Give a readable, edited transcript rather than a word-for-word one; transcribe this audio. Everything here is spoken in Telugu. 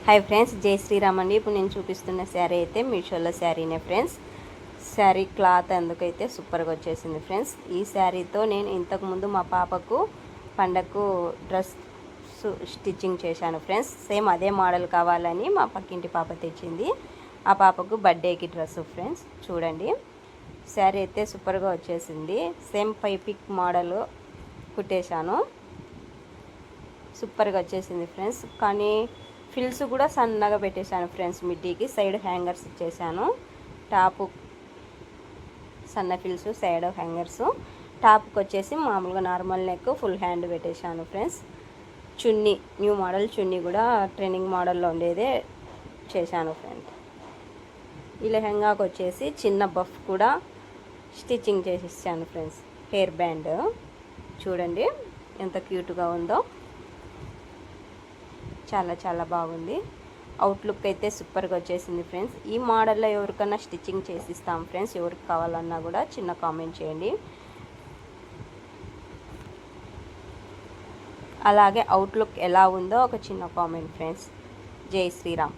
హాయ్ ఫ్రెండ్స్, జై శ్రీరామ్ అండి. ఇప్పుడు నేను చూపిస్తున్న శారీ అయితే మీషోలో శారీనే ఫ్రెండ్స్. శారీ క్లాత్ ఎందుకైతే సూపర్గా వచ్చేసింది ఫ్రెండ్స్. ఈ శారీతో నేను ఇంతకుముందు మా పాపకు పండగకు డ్రెస్ స్టిచ్చింగ్ చేశాను ఫ్రెండ్స్. సేమ్ అదే మోడల్ కావాలని మా పక్కింటి పాప తెచ్చింది. ఆ పాపకు బర్త్డేకి డ్రెస్ ఫ్రెండ్స్. చూడండి, శారీ అయితే సూపర్గా వచ్చేసింది. సేమ్ పైపిక్ మోడల్ కుట్టేశాను. సూపర్గా వచ్చేసింది ఫ్రెండ్స్. కానీ ఫిల్స్ కూడా సన్నగా పెట్టేశాను ఫ్రెండ్స్. మిడ్డీకి సైడ్ హ్యాంగర్స్ ఇచ్చేసాను. టాపు సన్న ఫిల్స్, సైడ్ హ్యాంగర్స్. టాప్కి వచ్చేసి మామూలుగా నార్మల్ నెక్, ఫుల్ హ్యాండ్ పెట్టేశాను ఫ్రెండ్స్. చున్నీ న్యూ మోడల్ చున్నీ కూడా ట్రెండింగ్ మోడల్లో ఉండేదే చేశాను ఫ్రెండ్స్. ఈ లెహంగాకి వచ్చేసి చిన్న బఫ్ కూడా స్టిచ్చింగ్ చేసి ఇచ్చాను ఫ్రెండ్స్. హెయిర్ బ్యాండ్ చూడండి ఎంత క్యూట్గా ఉందో. చాలా చాలా బాగుంది. అవుట్లుక్ అయితే సూపర్గా వచ్చేసింది ఫ్రెండ్స్. ఈ మోడల్లో ఎవరికైనా స్టిచ్చింగ్ చేసి ఇస్తాం ఫ్రెండ్స్. ఎవరికి కావాలన్నా కూడా చిన్న కామెంట్ చేయండి. అలాగే అవుట్లుక్ ఎలా ఉందో ఒక చిన్న కామెంట్ ఫ్రెండ్స్. జై శ్రీరామ్.